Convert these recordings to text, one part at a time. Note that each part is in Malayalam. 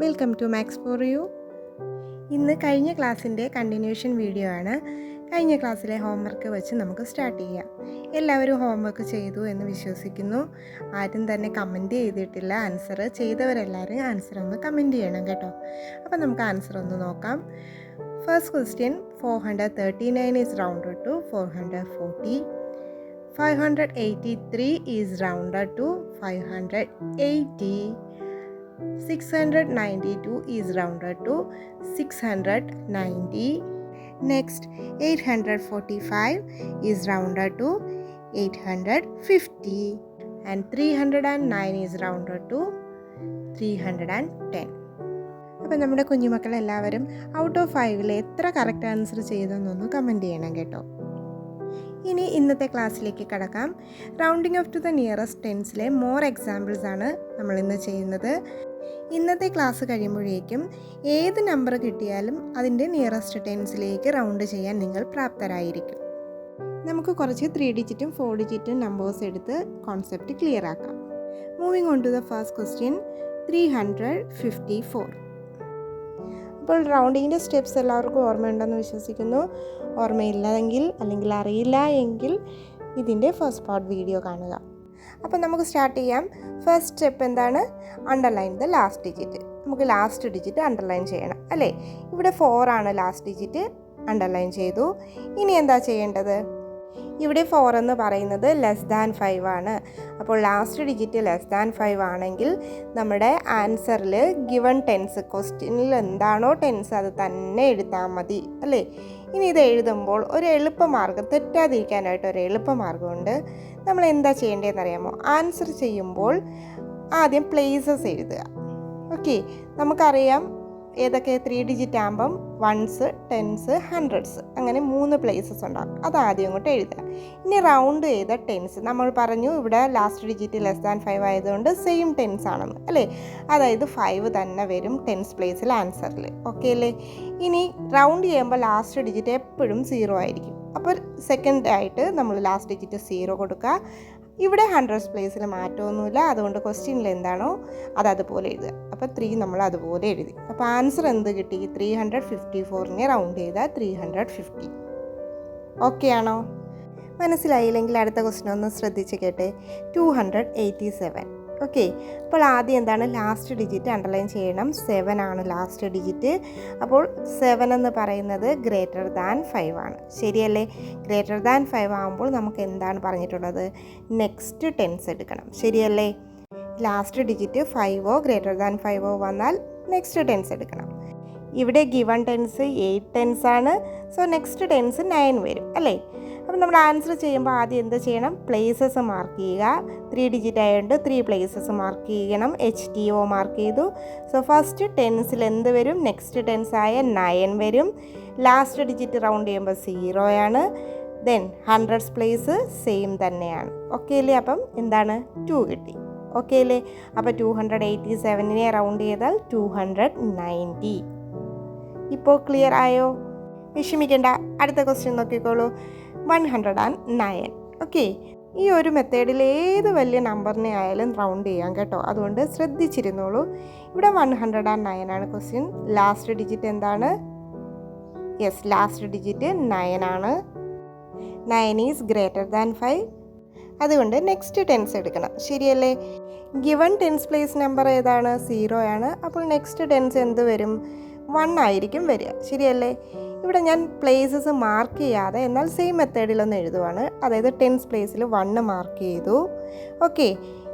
Welcome to maths for you. ഇന്ന് കഴിഞ്ഞ ക്ലാസ്സിൻ്റെ കണ്ടിന്യൂഷൻ വീഡിയോ ആണ്. കഴിഞ്ഞ ക്ലാസ്സിലെ ഹോംവർക്ക് വെച്ച് നമുക്ക് സ്റ്റാർട്ട് ചെയ്യാം. എല്ലാവരും ഹോംവർക്ക് ചെയ്തു എന്ന് വിശ്വസിക്കുന്നു. ആരും തന്നെ കമൻറ്റ് ചെയ്തിട്ടില്ല. ആൻസർ ചെയ്തവരെല്ലാവരും ആൻസർ ഒന്ന് കമൻറ്റ് ചെയ്യണം കേട്ടോ. അപ്പോൾ നമുക്ക് ആൻസർ ഒന്ന് നോക്കാം. First question, 439 is rounded to 440. 583 is rounded to 580. 692 is rounded to 690. Next, 845 is rounded to 850 and 309 is rounded to 310. അപ്പം നമ്മുടെ കുഞ്ഞുമക്കൾ എല്ലാവരും ഔട്ട് ഓഫ് 5 എത്ര കറക്റ്റ് ആൻസർ ചെയ്തെന്നൊന്ന് കമൻറ്റ് ചെയ്യണം കേട്ടോ. ഇനി ഇന്നത്തെ ക്ലാസ്സിലേക്ക് കടക്കാം. Rounding off to the nearest ടെൻസിലെ മോർ എക്സാമ്പിൾസ് ആണ് നമ്മളിന്ന് ചെയ്യുന്നത്. ഇന്നത്തെ ക്ലാസ് കഴിയുമ്പോഴേക്കും ഏത് നമ്പർ കിട്ടിയാലും അതിൻ്റെ നിയറസ്റ്റ് ടെൻസിലേക്ക് റൗണ്ട് ചെയ്യാൻ നിങ്ങൾ പ്രാപ്തരായിരിക്കും. നമുക്ക് കുറച്ച് 3 ഡിജിറ്റും 4 ഡിജിറ്റും നമ്പേഴ്സ് എടുത്ത് കോൺസെപ്റ്റ് ക്ലിയർ ആക്കാം. Moving on to the first question, 354. അപ്പോൾ റൗണ്ടിങ്ങിൻ്റെ സ്റ്റെപ്സ് എല്ലാവർക്കും ഓർമ്മയുണ്ടെന്ന് വിശ്വസിക്കുന്നു. ഓർമ്മയില്ലെങ്കിൽ അല്ലെങ്കിൽ അറിയില്ല എങ്കിൽ ഇതിൻ്റെ ഫസ്റ്റ് പാർട്ട് വീഡിയോ കാണുക. അപ്പോൾ നമുക്ക് സ്റ്റാർട്ട് ചെയ്യാം. ഫസ്റ്റ് സ്റ്റെപ്പ് എന്താണ്? Underline the last digit. നമുക്ക് ലാസ്റ്റ് ഡിജിറ്റ് അണ്ടർലൈൻ ചെയ്യണം അല്ലേ. ഇവിടെ 4 ആണ് ലാസ്റ്റ് ഡിജിറ്റ്, അണ്ടർലൈൻ ചെയ്തു. ഇനി എന്താ ചെയ്യേണ്ടത്? ഇവിടെ 4 എന്ന് പറയുന്നത് ലെസ് ദാൻ 5 ആണ്. അപ്പോൾ ലാസ്റ്റ് ഡിജിറ്റ് ലെസ് ദാൻ 5 ആണെങ്കിൽ നമ്മുടെ ആൻസറിൽ ഗിവൺ ടെൻസ്, ക്വസ്റ്റ്യനിൽ എന്താണോ ടെൻസ് അത് തന്നെ എഴുതാൽ മതി അല്ലേ. ഇനി ഇത് എഴുതുമ്പോൾ ഒരു എളുപ്പമാർഗ്ഗം, തെറ്റാതിരിക്കാനായിട്ട് ഒരു എളുപ്പമാർഗ്ഗമുണ്ട്. നമ്മൾ എന്താ ചെയ്യേണ്ടതെന്ന് അറിയാമോ? ആൻസർ ചെയ്യുമ്പോൾ ആദ്യം പ്ലേസസ് എഴുതുക. ഓക്കെ, നമുക്കറിയാം ഏതൊക്കെ 3 ഡിജിറ്റ് ആകുമ്പം 1s, 10s, 100s അങ്ങനെ 3 പ്ലേസസ് ഉണ്ടാകും. അത് ആദ്യം അങ്ങോട്ട് എഴുതുക. ഇനി റൗണ്ട് ചെയ്ത ടെൻസ് നമ്മൾ പറഞ്ഞു ഇവിടെ ലാസ്റ്റ് ഡിജിറ്റ് ലെസ് ദാൻ 5 ആയതുകൊണ്ട് സെയിം ടെൻസ് ആണെന്ന് അല്ലേ. അതായത് 5 തന്നെ വരും 10s പ്ലേസിൽ ആൻസറിൽ. ഓക്കെ അല്ലേ. ഇനി റൗണ്ട് ചെയ്യുമ്പോൾ ലാസ്റ്റ് ഡിജിറ്റ് എപ്പോഴും 0 ആയിരിക്കും. അപ്പോൾ സെക്കൻഡ് ആയിട്ട് നമ്മൾ ലാസ്റ്റ് ഡിജിറ്റ് 0 കൊടുക്കുക. ഇവിടെ 100s പ്ലേസിൽ മാറ്റമൊന്നുമില്ല, അതുകൊണ്ട് ക്വസ്റ്റ്യനിൽ എന്താണോ അത് അതുപോലെ എഴുതുക. അപ്പോൾ 3 നമ്മൾ അതുപോലെ എഴുതി. അപ്പോൾ ആൻസർ എന്ത് കിട്ടി? 354നെ റൗണ്ട് ചെയ്താൽ 350. ഓക്കെ ആണോ? മനസ്സിലായില്ലെങ്കിൽ അടുത്ത ക്വസ്റ്റ്യൻ ഒന്ന് ശ്രദ്ധിച്ച് കേട്ടെ. 287. ഓക്കെ, അപ്പോൾ ആദ്യം എന്താണ്? ലാസ്റ്റ് ഡിജിറ്റ് അണ്ടർലൈൻ ചെയ്യണം. 7 ആണ് ലാസ്റ്റ് ഡിജിറ്റ്. അപ്പോൾ 7 എന്ന് പറയുന്നത് ഗ്രേറ്റർ ദാൻ 5 ആണ്. ശരിയല്ലേ? ഗ്രേറ്റർ ദാൻ 5 ആകുമ്പോൾ നമുക്ക് എന്താണ് പറഞ്ഞിട്ടുള്ളത്? നെക്സ്റ്റ് ടെൻസ് എടുക്കണം. ശരിയല്ലേ? ലാസ്റ്റ് ഡിജിറ്റ് 5ഓ ഗ്രേറ്റർ ദാൻ 5ഓ വന്നാൽ നെക്സ്റ്റ് ടെൻസ് എടുക്കണം. ഇവിടെ ഗിവൺ ടെൻസ് 8 ടെൻസ് ആണ്. സോ നെക്സ്റ്റ് ടെൻസ് 9 വരും അല്ലേ. അപ്പം നമ്മൾ ആൻസർ ചെയ്യുമ്പോൾ ആദ്യം എന്ത് ചെയ്യണം? പ്ലേസസ് മാർക്ക് ചെയ്യുക. 3 ഡിജിറ്റ് ആയതുകൊണ്ട് 3 പ്ലേസസ് മാർക്ക് ചെയ്യണം. HTO മാർക്ക് ചെയ്തു. സോ ഫസ്റ്റ് ടെൻസിൽ എന്ത് വരും? നെക്സ്റ്റ് ടെൻസ് ആയ 9 വരും. ലാസ്റ്റ് ഡിജിറ്റ് റൗണ്ട് ചെയ്യുമ്പോൾ 0 ആണ്. ദെൻ 100s പ്ലേസ് സെയിം തന്നെയാണ്. ഓക്കെ അല്ലേ? അപ്പം എന്താണ്? 2 കിട്ടി. ഓക്കെ അല്ലേ? അപ്പോൾ 287നെ റൗണ്ട് ചെയ്താൽ 290. ഇപ്പോൾ ക്ലിയർ ആയോ? വിഷമിക്കേണ്ട. അടുത്ത ക്വസ്റ്റ്യൻ നോക്കിക്കോളൂ. 109. ഓക്കെ, ഈ ഒരു മെത്തേഡിൽ ഏത് വലിയ നമ്പറിനെ ആയാലും റൗണ്ട് ചെയ്യാം കേട്ടോ. അതുകൊണ്ട് ശ്രദ്ധിച്ചിരുന്നോളൂ. ഇവിടെ 109 ആണ് ക്വസ്റ്റ്യൻ. ലാസ്റ്റ് ഡിജിറ്റ് എന്താണ്? യെസ്, ലാസ്റ്റ് ഡിജിറ്റ് 9 ആണ്. 9 ഈസ് ഗ്രേറ്റർ ദാൻ 5. അതുകൊണ്ട് നെക്സ്റ്റ് ടെൻസ് എടുക്കണം. ശരിയല്ലേ? ഗിവൺ ടെൻസ് പ്ലേസ് നമ്പർ ഏതാണ്? 0 ആണ്. അപ്പോൾ നെക്സ്റ്റ് ടെൻസ് എന്ത് വരും? 1 ആയിരിക്കും വരിക. ശരിയല്ലേ? ഇവിടെ ഞാൻ പ്ലേസസ് മാർക്ക് ചെയ്യാതെ എന്നാൽ സെയിം മെത്തേഡിലൊന്ന് എഴുതുവാണ്. അതായത് 10s പ്ലേസിൽ 1 മാർക്ക് ചെയ്തു. ഓക്കെ,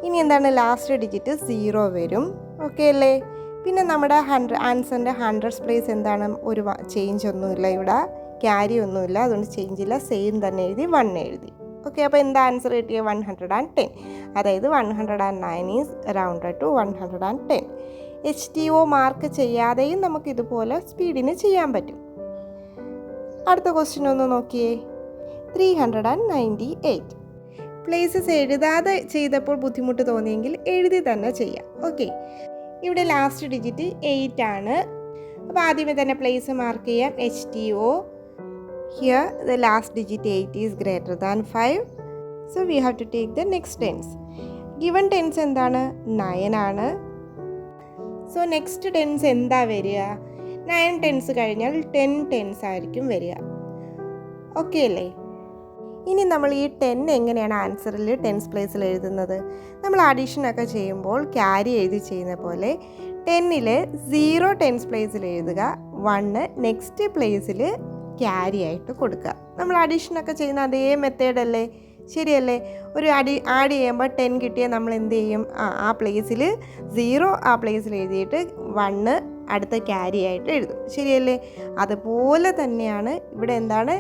ഇനി എന്താണ്? ലാസ്റ്റ് ഡിജിറ്റ് 0 വരും. ഓക്കെ അല്ലേ? പിന്നെ നമ്മുടെ ആൻസറിൻ്റെ 100s പ്ലേസ് എന്താണ്? ഒരു ചേഞ്ച് ഒന്നുമില്ല, ഇവിടെ ക്യാരി ഒന്നുമില്ല, അതുകൊണ്ട് ചേഞ്ച് ഇല്ല. സെയിം തന്നെ എഴുതി 1 എഴുതി. ഓക്കെ, അപ്പോൾ എന്താ ആൻസർ കിട്ടിയത്? 110. അതായത് 109 is rounded to 110. HTO mark ചെയ്യാതെയും നമുക്കിതുപോലെ സ്പീഡിന് ചെയ്യാൻ പറ്റും. അടുത്ത ക്വസ്റ്റ്യൻ ഒന്ന് നോക്കിയേ. 398. പ്ലേസസ് എഴുതാതെ ചെയ്തപ്പോൾ ബുദ്ധിമുട്ട് തോന്നിയെങ്കിൽ എഴുതി തന്നെ ചെയ്യാം. ഓക്കെ, ഇവിടെ ലാസ്റ്റ് ഡിജിറ്റ് 8 ആണ്. അപ്പോൾ ആദ്യമേ തന്നെ പ്ലേസ് മാർക്ക് ചെയ്യാം. HTO. Here the last digit 8 is greater than 5. So we have to take the next tens. Given tens എന്താണ്? 9 ആണ്. സോ നെക്സ്റ്റ് ടെൻസ് എന്താ വരിക? 9 ടെൻസ് കഴിഞ്ഞാൽ 10 ടെൻസ് ആയിരിക്കും വരിക. ഓക്കെ അല്ലേ? ഇനി നമ്മൾ ഈ 10 എങ്ങനെയാണ് ആൻസറിൽ ടെൻസ് പ്ലേസിൽ എഴുതുന്നത്? നമ്മൾ അഡീഷനൊക്കെ ചെയ്യുമ്പോൾ ക്യാരി എഴുതി ചെയ്യുന്ന പോലെ 10ൽ 0 ടെൻസ് പ്ലേസിൽ എഴുതുക, 1 നെക്സ്റ്റ് പ്ലേസിൽ ക്യാരി ആയിട്ട് കൊടുക്കുക. നമ്മൾ അഡീഷനൊക്കെ ചെയ്യുന്ന അതേ മെത്തേഡല്ലേ? ശരിയല്ലേ? ഒരു ആഡ് ചെയ്യുമ്പോൾ 10 കിട്ടിയാൽ നമ്മൾ എന്ത് ചെയ്യും? ആ പ്ലേസിൽ 0 ആ പ്ലേസിൽ എഴുതിയിട്ട് 1 അടുത്ത ക്യാരി ആയിട്ട് എഴുതും. ശരിയല്ലേ? അതുപോലെ തന്നെയാണ് ഇവിടെ. എന്താണ്?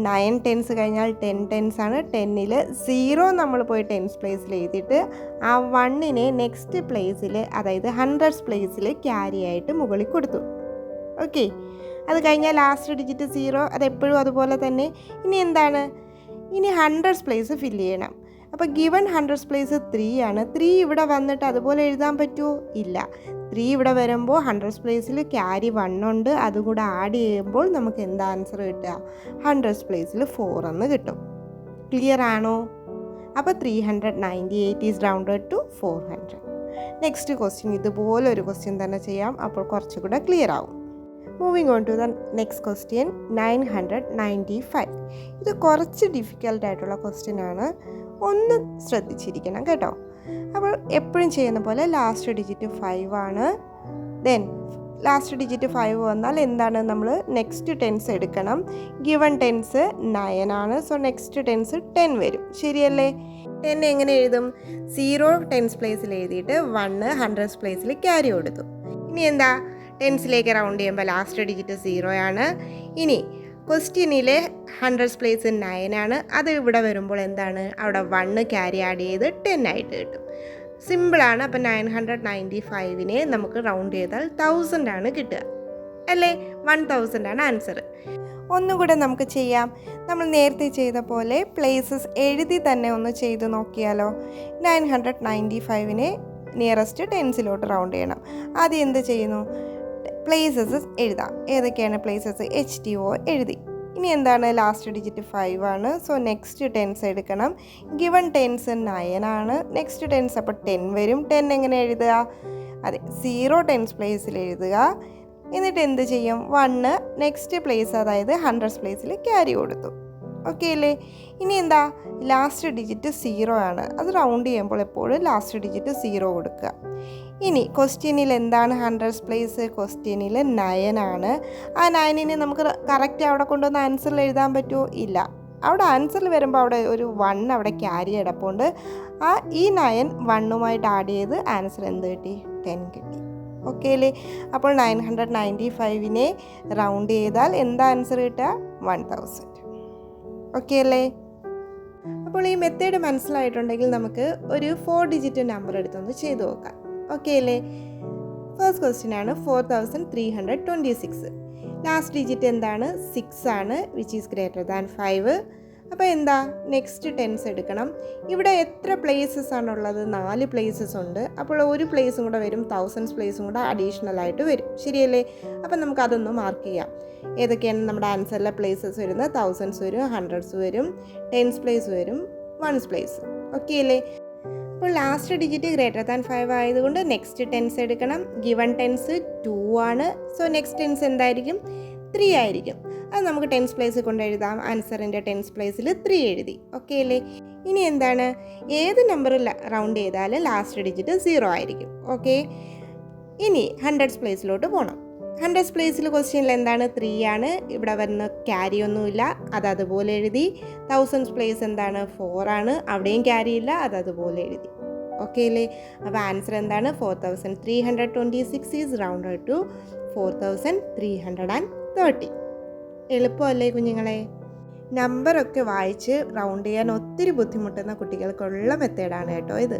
9 ടെൻസ് കഴിഞ്ഞാൽ 10 ടെൻസ് ആണ്. 10ൽ 0 നമ്മൾ പോയി ടെൻസ് പ്ലേസിൽ എഴുതിയിട്ട് ആ 1നെ നെക്സ്റ്റ് പ്ലേസിൽ, അതായത് 100സ് പ്ലേസിൽ ക്യാരി ആയിട്ട് മുകളിൽ കൊടുത്തു. ഓക്കെ, അത് കഴിഞ്ഞാൽ ലാസ്റ്റ് ഡിജിറ്റ് 0, അതെപ്പോഴും അതുപോലെ തന്നെ. ഇനി എന്താണ്? ഇനി 100സ് പ്ലേസ് ഫില്ല് ചെയ്യണം. അപ്പോൾ ഗിവൺ 100സ് പ്ലേസ് 3 ആണ്. 3 ഇവിടെ വന്നിട്ട് അതുപോലെ എഴുതാൻ പറ്റുമോ? ഇല്ല. 3 ഇവിടെ വരുമ്പോൾ 100സ് പ്ലേസിൽ ക്യാരി 1 ഉണ്ട്, അതുകൂടെ ആഡ് ചെയ്യുമ്പോൾ നമുക്ക് എന്താ ആൻസർ കിട്ടുക? 100സ് പ്ലേസിൽ 4 എന്ന് കിട്ടും. ക്ലിയർ ആണോ? അപ്പോൾ 398 is rounded to 400. Next question ഇതുപോലെ ഒരു ക്വസ്റ്റ്യൻ തന്നെ ചെയ്യാം, അപ്പോൾ കുറച്ചുകൂടെ ക്ലിയർ ആവും. Moving on to the next question, 995. ഇത് കുറച്ച് ഡിഫിക്കൽട്ടായിട്ടുള്ള ക്വസ്റ്റ്യൻ ആണ്, ഒന്ന് ശ്രദ്ധിച്ചിരിക്കണം കേട്ടോ. അപ്പോൾ എപ്പോഴും ചെയ്യുന്ന പോലെ ലാസ്റ്റ് ഡിജിറ്റ് 5 ആണ്. ദെൻ ലാസ്റ്റ് ഡിജിറ്റ് 5 വന്നാൽ എന്താണ്? നമ്മൾ നെക്സ്റ്റ് ടെൻസ് എടുക്കണം. ഗിവൺ ടെൻസ് 9 ആണ്. സോ നെക്സ്റ്റ് ടെൻസ് 10 വരും. ശരിയല്ലേ? 10 എങ്ങനെ എഴുതും? 0 ടെൻസ് പ്ലേസിൽ എഴുതിയിട്ട് 1 100സ് പ്ലേസിൽ ക്യാരി കൊടുത്തു. ഇനി എന്താ? ടെൻസിലേക്ക് റൗണ്ട് ചെയ്യുമ്പോൾ ലാസ്റ്റ് ഡിജിറ്റ് 0 ആണ്. ഇനി ക്വസ്റ്റ്യനിലെ 100സ് പ്ലേസ് 9 ആണ്. അത് ഇവിടെ വരുമ്പോൾ എന്താണ്? അവിടെ 1 ക്യാരി ആഡ് ചെയ്ത് 10 ആയിട്ട് കിട്ടും. സിമ്പിളാണ്. അപ്പോൾ 995നെ നമുക്ക് റൗണ്ട് ചെയ്താൽ 1000 ആണ് കിട്ടുക അല്ലേ? 1000 ആണ് ആൻസർ. ഒന്നുകൂടെ നമുക്ക് ചെയ്യാം. നമ്മൾ നേരത്തെ ചെയ്ത പോലെ പ്ലേസസ് എഴുതി തന്നെ ഒന്ന് ചെയ്ത് നോക്കിയാലോ? 995നെ നിയറസ്റ്റ് ടെൻസിലോട്ട് റൗണ്ട് ചെയ്യണം. ആദ്യം എന്ത് ചെയ്യുന്നു? പ്ലേസസ് എഴുതാം. ഏതൊക്കെയാണ് പ്ലേസസ്? HTO എഴുതി. ഇനി എന്താണ്? ലാസ്റ്റ് ഡിജിറ്റ് 5 ആണ്. സോ നെക്സ്റ്റ് ടെൻസ് എടുക്കണം. ഗിവൺ ടെൻസ് 9 ആണ്. നെക്സ്റ്റ് ടെൻസ് അപ്പോൾ 10 വരും. 10 എങ്ങനെ എഴുതുക? അതെ, 0 ടെൻസ് പ്ലേസിൽ എഴുതുക. എന്നിട്ട് എന്ത് ചെയ്യും? 1 നെക്സ്റ്റ് പ്ലേസ്, അതായത് 100സ് പ്ലേസിൽ ക്യാരി കൊടുത്തു. ഓക്കെ അല്ലേ? ഇനി എന്താ? ലാസ്റ്റ് ഡിജിറ്റ് 0 ആണ്. അത് റൗണ്ട് ചെയ്യുമ്പോൾ എപ്പോഴും ലാസ്റ്റ് ഡിജിറ്റ് 0 കൊടുക്കുക. ഇനി ക്വസ്റ്റ്യനിൽ എന്താണ് 100സ് പ്ലേസ്? ക്വസ്റ്റ്യനിൽ 9 ആണ്. ആ 9നെ നമുക്ക് കറക്റ്റ് അവിടെ കൊണ്ടുവന്ന് ആൻസറിൽ എഴുതാൻ പറ്റുമോ? ഇല്ല. അവിടെ ആൻസറിൽ വരുമ്പോൾ അവിടെ ഒരു 1 അവിടെ ക്യാരി കിടപ്പുണ്ട്. ഈ 9 1ഉമായിട്ട് ആഡ് ചെയ്ത് ആൻസർ എന്ത് കിട്ടി? 10 കിട്ടി. ഓക്കെ അല്ലേ? അപ്പോൾ 995നെ റൗണ്ട് ചെയ്താൽ എന്താ ആൻസർ കിട്ടുക? 1000. ഓക്കെ അല്ലേ? അപ്പോൾ ഈ മെത്തേഡ് മനസ്സിലായിട്ടുണ്ടെങ്കിൽ നമുക്ക് ഒരു 4 ഡിജിറ്റ് നമ്പർ എടുത്തൊന്ന് ചെയ്ത് നോക്കാം. ഓക്കെ അല്ലേ? ഫസ്റ്റ് ക്വസ്റ്റ്യൻ ആണ് 4326. ലാസ്റ്റ് ഡിജിറ്റ് എന്താണ്? 6 ആണ്, വിച്ച് ഈസ് ഗ്രേറ്റർ ദാൻ 5. അപ്പോൾ എന്താ? നെക്സ്റ്റ് ടെൻസ് എടുക്കണം. ഇവിടെ എത്ര പ്ലേസസ് ആണുള്ളത്? 4 പ്ലേസസ് ഉണ്ട്. അപ്പോൾ ഒരു പ്ലേസും കൂടെ വരും, 1000സ് പ്ലേസും കൂടെ അഡീഷണൽ ആയിട്ട് വരും. ശരിയല്ലേ? അപ്പം നമുക്കതൊന്ന് മാർക്ക് ചെയ്യാം. ഏതൊക്കെയാണ് നമ്മുടെ ആൻസറിലെ പ്ലേസസ് വരുന്നത്? 1000സ് വരും, 100സ് വരും, 10സ് പ്ലേസ് വരും, 1സ് പ്ലേസ്. ഓക്കെ അല്ലേ? അപ്പോൾ ലാസ്റ്റ് ഡിജിറ്റ് ഗ്രേറ്റർ ദാൻ 5 ആയതുകൊണ്ട് നെക്സ്റ്റ് ടെൻസ് എടുക്കണം. ഗിവൺ ടെൻസ് 2 ആണ്. സോ നെക്സ്റ്റ് ടെൻസ് എന്തായിരിക്കും? 3 ആയിരിക്കും. അത് നമുക്ക് ടെൻസ് പ്ലേസ് കൊണ്ട് എഴുതാം. ആൻസറിൻ്റെ ടെൻസ് പ്ലേസിൽ 3 എഴുതി. ഓക്കെ അല്ലേ? ഇനി എന്താണ്? ഏത് നമ്പർ റൗണ്ട് ചെയ്താലും ലാസ്റ്റ് ഡിജിറ്റ് 0 ആയിരിക്കും. ഓക്കെ. ഇനി 100സ് പ്ലേസിലോട്ട് പോകണം. 100സ് പ്ലേസിൽ ക്വസ്റ്റ്യനിൽ എന്താണ്? 3 ആണ്. ഇവിടെ വരുന്ന ക്യാരി ഒന്നുമില്ല, അതുപോലെ എഴുതി. 1000സ് പ്ലേസ് എന്താണ്? 4 ആണ്. അവിടെയും ക്യാരി ഇല്ല, അതുപോലെ എഴുതി. ഓക്കെ അല്ലേ? അപ്പോൾ ആൻസർ എന്താണ്? 4326 ഈസ് റൗണ്ടഡ് ടു 4330. എളുപ്പമല്ലേ കുഞ്ഞുങ്ങളെ? നമ്പറൊക്കെ വായിച്ച് റൗണ്ട് ചെയ്യാൻ ഒത്തിരി ബുദ്ധിമുട്ടുന്ന കുട്ടികൾക്കുള്ള മെത്തേഡാണ് കേട്ടോ ഇത്.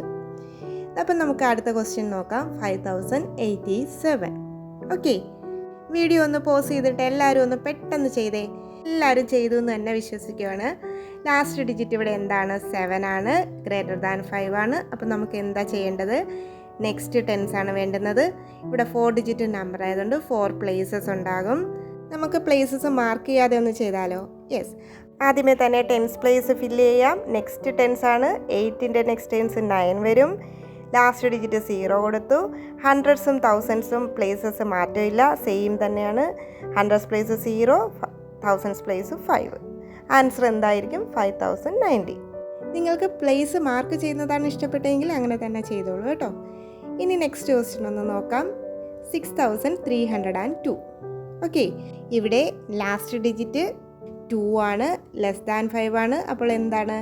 അപ്പം നമുക്ക് അടുത്ത ക്വസ്റ്റ്യൻ നോക്കാം. 5087. ഓക്കെ, വീഡിയോ ഒന്ന് പോസ് ചെയ്തിട്ട് എല്ലാവരും ഒന്ന് പെട്ടെന്ന് ചെയ്തേ. എല്ലാവരും ചെയ്തു എന്ന് തന്നെ വിശ്വസിക്കുകയാണ്. ലാസ്റ്റ് ഡിജിറ്റ് ഇവിടെ എന്താണ്? 7 ആണ്. ഗ്രേറ്റർ ദാൻ 5 ആണ്. അപ്പോൾ നമുക്ക് എന്താ ചെയ്യേണ്ടത്? നെക്സ്റ്റ് ടെൻസ് ആണ് വേണ്ടുന്നത്. ഇവിടെ 4 ഡിജിറ്റ് നമ്പർ ആയതുകൊണ്ട് 4 പ്ലേസസ് ഉണ്ടാകും. നമുക്ക് പ്ലേസസ് മാർക്ക് ചെയ്യാതെ ഒന്ന് ചെയ്താലോ? യെസ്. ആദ്യമേ തന്നെ ടെൻസ് പ്ലേസ് ഫില്ല് ചെയ്യാം. നെക്സ്റ്റ് ടെൻസ് ആണ്. 8ൻ്റെ നെക്സ്റ്റ് ടെൻസ് 9 വരും. ലാസ്റ്റ് ഡിജിറ്റ് 0 കൊടുത്തു. ഹൺഡ്രഡ്സും തൗസൻഡ്സും പ്ലേസസ് മാറ്റമില്ല, സെയിം തന്നെയാണ്. Hundreds place 0, thousands place 5. Answer എന്തായിരിക്കും? 5090. നിങ്ങൾക്ക് പ്ലേസ് മാർക്ക് ചെയ്യുന്നതാണ് ഇഷ്ടപ്പെട്ടെങ്കിൽ അങ്ങനെ തന്നെ ചെയ്തോളൂ കേട്ടോ. ഇനി നെക്സ്റ്റ് ക്വസ്റ്റ്യൻ ഒന്ന് നോക്കാം. 6302. ഓക്കെ, ഇവിടെ ലാസ്റ്റ് ഡിജിറ്റ് 2 ആണ്, ലെസ് ദാൻ 5 ആണ്. അപ്പോൾ എന്താണ്?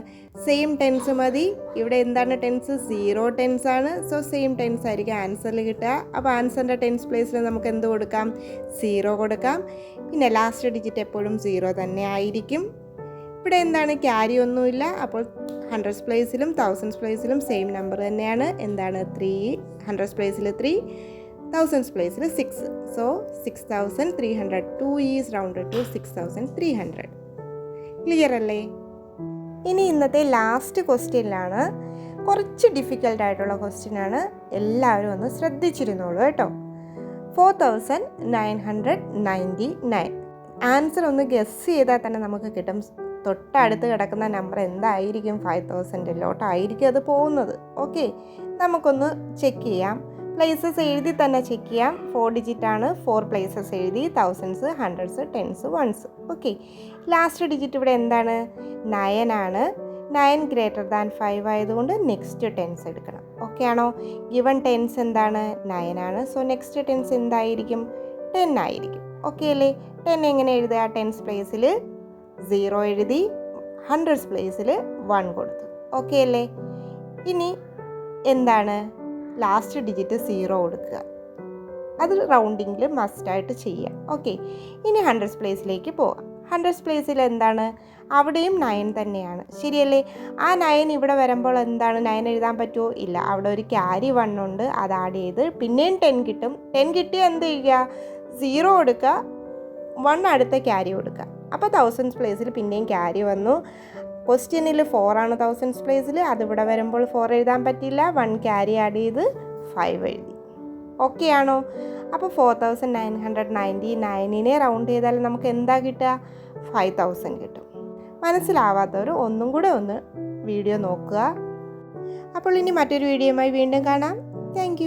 സെയിം ടെൻസ് മതി. ഇവിടെ എന്താണ് ടെൻസ്? 0 ടെൻസ് ആണ്. സോ സെയിം ടെൻസ് ആയിരിക്കും ആൻസറിൽ കിട്ടുക. അപ്പോൾ ആൻസറിൻ്റെ ടെൻസ് പ്ലേസിൽ നമുക്ക് എന്ത് കൊടുക്കാം? 0 കൊടുക്കാം. പിന്നെ ലാസ്റ്റ് ഡിജിറ്റ് എപ്പോഴും 0 തന്നെ ആയിരിക്കും. ഇവിടെ എന്താണ്? ക്യാരി ഒന്നുമില്ല. അപ്പോൾ ഹൺഡ്രഡ്സ് പ്ലേസിലും തൗസൻഡ്സ് പ്ലേസിലും സെയിം നമ്പർ തന്നെയാണ്. എന്താണ്? 3. ഹൺഡ്രഡ്സ് പ്ലേസിൽ 3, തൗസൻഡ്സ് പ്ലേസിൽ 6. So 6300. 2 is rounded to 6300. Clear അല്ലേ? ഇനി ഇന്നത്തെ ലാസ്റ്റ് ക്വസ്റ്റ്യനിലാണ്. കുറച്ച് ഡിഫിക്കൽട്ടായിട്ടുള്ള ക്വസ്റ്റ്യനാണ്. എല്ലാവരും ഒന്ന് ശ്രദ്ധിച്ചിരുന്നോളൂ കേട്ടോ. 4999. ആൻസർ ഒന്ന് ഗസ് ചെയ്താൽ തന്നെ നമുക്ക് കിട്ടും. തൊട്ടടുത്ത് കിടക്കുന്ന നമ്പർ എന്തായിരിക്കും? 5000 അത് പോകുന്നത്. ഓക്കെ, നമുക്കൊന്ന് ചെക്ക് ചെയ്യാം. പ്ലേസസ് എഴുതി തന്നെ ചെക്ക് ചെയ്യാം. 4 ഡിജിറ്റാണ്, 4 പ്ലേസസ് എഴുതി. Thousands, hundreds, tens, ones. Okay, last digit ഇവിടെ എന്താണ്? 9 ആണ്. 9 ഗ്രേറ്റർ ദാൻ 5 ആയതുകൊണ്ട് നെക്സ്റ്റ് ടെൻസ് എടുക്കണം. ഓക്കെ ആണോ? ഗിവൺ ടെൻസ് എന്താണ്? 9 ആണ്. സോ നെക്സ്റ്റ് ടെൻസ് എന്തായിരിക്കും? 10 ആയിരിക്കും. ഓക്കെ അല്ലേ? 10 എങ്ങനെ എഴുതുക? ടെൻസ് പ്ലേസിൽ 0 എഴുതി, ഹൺഡ്രഡ്സ് പ്ലേസിൽ 1 കൊടുത്തു. ഓക്കെ അല്ലേ? ഇനി എന്താണ്? ലാസ്റ്റ് ഡിജിറ്റ് 0 കൊടുക്കുക. അത് റൗണ്ടിങ്ങിൽ മസ്റ്റായിട്ട് ചെയ്യുക. ഓക്കെ, ഇനി ഹൺഡ്രഡ്സ് പ്ലേസിലേക്ക് പോവാം. ഹൺഡ്രഡ്സ് പ്ലേസിൽ എന്താണ്? അവിടെയും 9 തന്നെയാണ്. ശരിയല്ലേ? ആ 9 ഇവിടെ വരുമ്പോൾ എന്താണ്? 9 എഴുതാൻ പറ്റുമോ? ഇല്ല. അവിടെ ഒരു ക്യാരി 1 ഉണ്ട്, അത് ആഡ് ചെയ്ത് പിന്നെയും 10 കിട്ടും. 10 കിട്ടിയാൽ എന്ത് ചെയ്യുക? 0 കൊടുക്കുക, 1 അടുത്ത ക്യാരി കൊടുക്കുക. അപ്പോൾ തൗസൻഡ്സ് പ്ലേസിൽ പിന്നെയും ക്യാരി വന്നു. ക്വസ്റ്റ്യനിൽ 4 ആണ് തൗസൻഡ്സ് പ്ലേസിൽ. അതിവിടെ വരുമ്പോൾ 4 എഴുതാൻ പറ്റില്ല. 1 ക്യാരി ആഡ് ചെയ്ത് 5 എഴുതി. ഓക്കെ ആണോ? അപ്പോൾ 4999നെ റൗണ്ട് ചെയ്താൽ നമുക്ക് എന്താ കിട്ടുക? 5000 കിട്ടും. മനസ്സിലാവാത്തവർ ഒന്നും കൂടെ ഒന്ന് വീഡിയോ നോക്കുക. അപ്പോൾ ഇനി മറ്റൊരു വീഡിയോയുമായി വീണ്ടും കാണാം. താങ്ക്